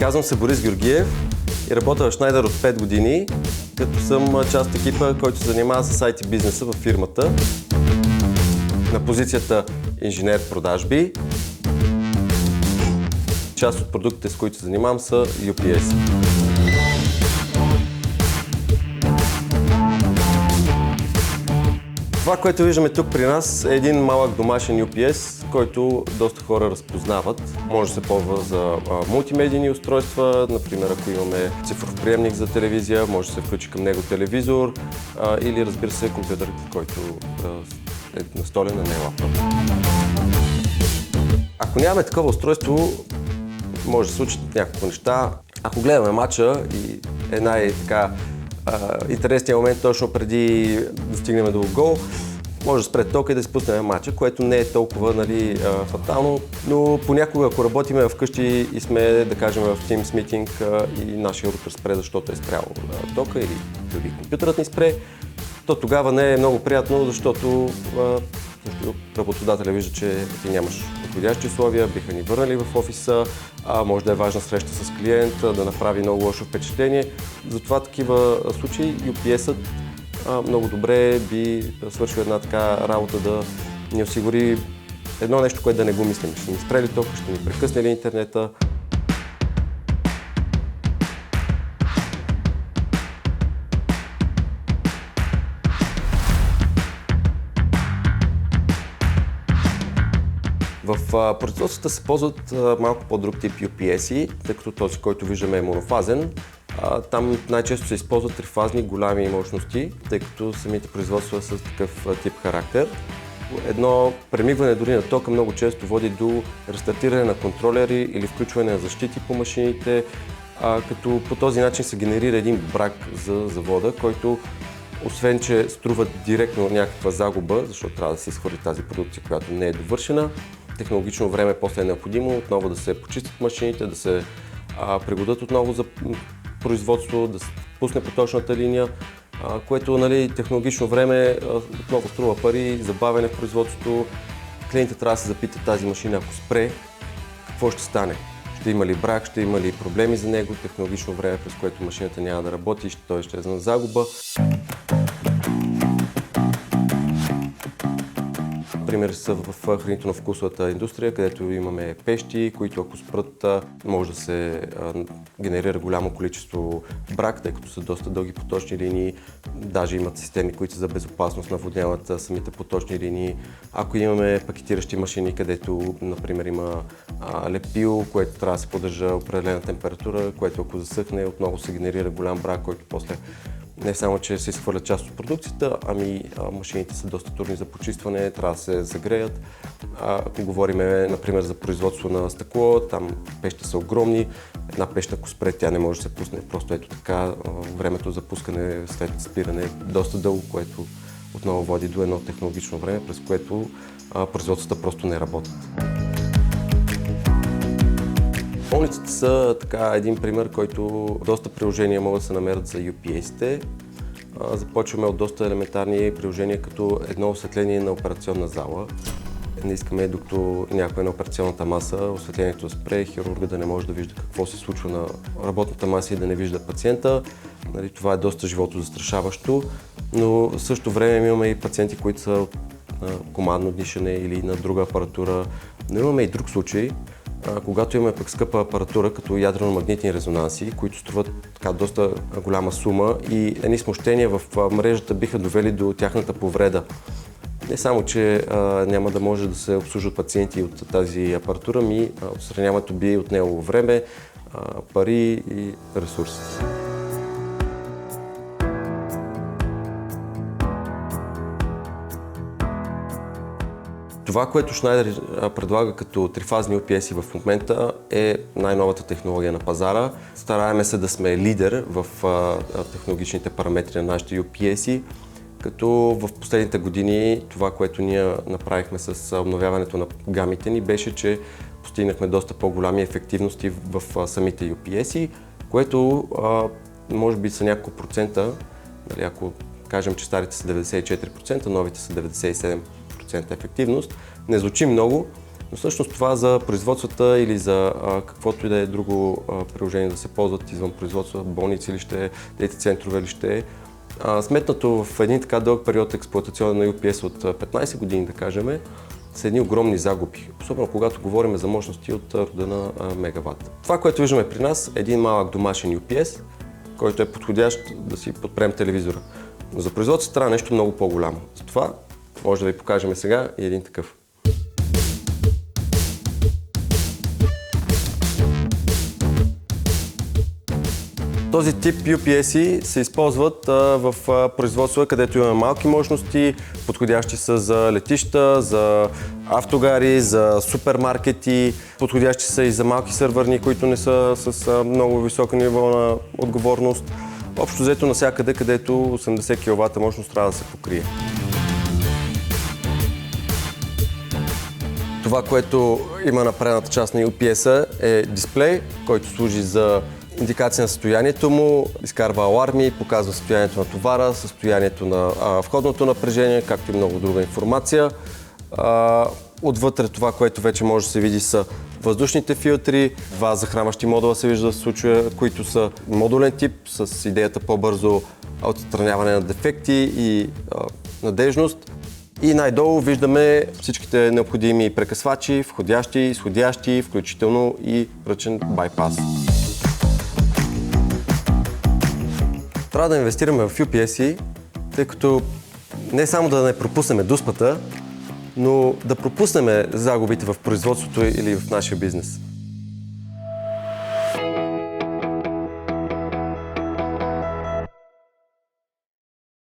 Казвам се Борис Георгиев и работя в Schneider от 5 години, като съм част от екипа, който се занимава с IT бизнеса във фирмата. На позицията инженер продажби. Част от продуктите, с които се занимавам, са UPS. Това, което виждаме тук при нас, е един малък домашен UPS, който доста хора разпознават. Може да се ползва за мултимедийни устройства, например ако имаме цифров приемник за телевизия, може да се включи към него телевизор или разбира се компютър, който е настолен на лаптоп. Ако нямаме такова устройство, може да се случат няколко неща. Ако гледаме матча и така интересният момент точно преди да стигнем до гол, може да спре тока и да изпуснем матча, което не е толкова фатално, но понякога ако работим вкъщи и сме, да кажем, в Teams митинг и нашия рутер спре, защото е спрял тока или дори компютърът ни спре, то тогава не е много приятно, защото работодателя вижда, че ти нямаш подходящи условия, биха ни върнали в офиса, може да е важна среща с клиент, да направи много лошо впечатление. Затова такива случаи UPS-ът много добре би свършил една така работа да ни осигури едно нещо, което да не го мислим. Ще ни спре ли тока, ще ни прекъсне ли интернета. В производствата се ползват малко по-друг тип UPS-и, тъй като този, който виждаме е монофазен. Там най-често се използват трифазни голями мощности, тъй като самите производства са с такъв тип характер. Едно премигване дори на тока много често води до рестартиране на контролери или включване на защити по машините, като по този начин се генерира един брак за завода, който освен, че струва директно някаква загуба, защото трябва да се изхвърли тази продукция, която не е довършена, технологично време после е необходимо отново да се почистят машините, да се пригодят отново за производство, да се пусне поточната линия, което технологично време отново струва пари, забавяне в производството. Клиентът трябва да се запита тази машина, ако спре, какво ще стане? Ще има ли брак, ще има ли проблеми за него, технологично време, през което машината няма да работи, той ще е на загуба. Примери са в хранително-вкусовата индустрия, където имаме пещи, които ако спрат, може да се генерира голямо количество брак, тъй като са доста дълги поточни линии. Даже имат системи, които за безопасност наводняват самите поточни линии. Ако имаме пакетиращи машини, където, например, има лепил, което трябва да се поддържа определена температура, което ако засъхне, отново се генерира голям брак, който после не само, че се изхвърля част от продукцията, ами машините са доста трудни за почистване, трябва да се загреят. Ако говорим, например, за производство на стъкло, там пещите са огромни. Една пещ, ако спре, тя не може да се пусне. Просто ето така, времето за пускане след спиране е доста дълго, което отново води до едно технологично време, през което производствата просто не работят. Болниците са един пример, който доста приложения могат да се намерят за UPS-те. Започваме от доста елементарни приложения, като едно осветление на операционна зала. Не искаме, докато някой на операционната маса, осветлението да спре, хирурга да не може да вижда какво се случва на работната маса и да не вижда пациента. Това е доста животозастрашаващо, но в същото време имаме и пациенти, които са от командно дишане или на друга апаратура. Но имаме и друг случай, когато имаме пък скъпа апаратура, като ядрено-магнитни резонанси, които струват доста голяма сума и едни смущения в мрежата биха довели до тяхната повреда. Не само, че няма да може да се обслужват пациенти от тази апаратура, ми отстраняването би от него време, пари и ресурси. Това, което Schneider предлага като трифазни UPS в момента е най-новата технология на пазара. Стараеме се да сме лидер в технологичните параметри на нашите UPS-и, като в последните години това, което ние направихме с обновяването на гамите ни, беше, че постигнахме доста по-голями ефективности в самите UPS-и, което може би са няколко процента, ако кажем, че старите са 94%, новите са 97% ефективност. Не звучи много, Но всъщност това за производствата или за каквото и да е друго приложение да се ползват извън производства, болници ли ще, дейта центрове ли ще. Сметнато в един така дълъг период експлоатационен на UPS от 15 години, да кажем, са едни огромни загуби, особено когато говорим за мощности от рода на мегаватт. Това, което виждаме при нас, е един малък домашен UPS, който е подходящ да си подпрем телевизора. Но за производството трябва нещо много по-голямо. Затова може да ви покажем сега и един такъв. Този тип UPS-и се използват в производства, където имаме малки мощности, подходящи са за летища, за автогари, за супермаркети, подходящи са и за малки сървърни, които не са с много високо ниво на отговорност. Общо взето навсякъде, където 80 кВт мощност трябва да се покрие. Това, което има на предната част на UPS-а е дисплей, който служи за индикация на състоянието му, изкарва аларми, показва състоянието на товара, състоянието на входното напрежение, както и много друга информация. Отвътре това, което вече може да се види, са въздушните филтри, два захранващи модула се вижда в случая, които са модулен тип с идеята по-бързо отстраняване на дефекти и надежност. И най-долу виждаме всичките необходими прекъсвачи, входящи, изходящи, включително и ръчен байпас. Трябва да инвестираме в UPS-и, тъй като не само да не пропуснем дуспата, но да пропуснем загубите в производството или в нашия бизнес.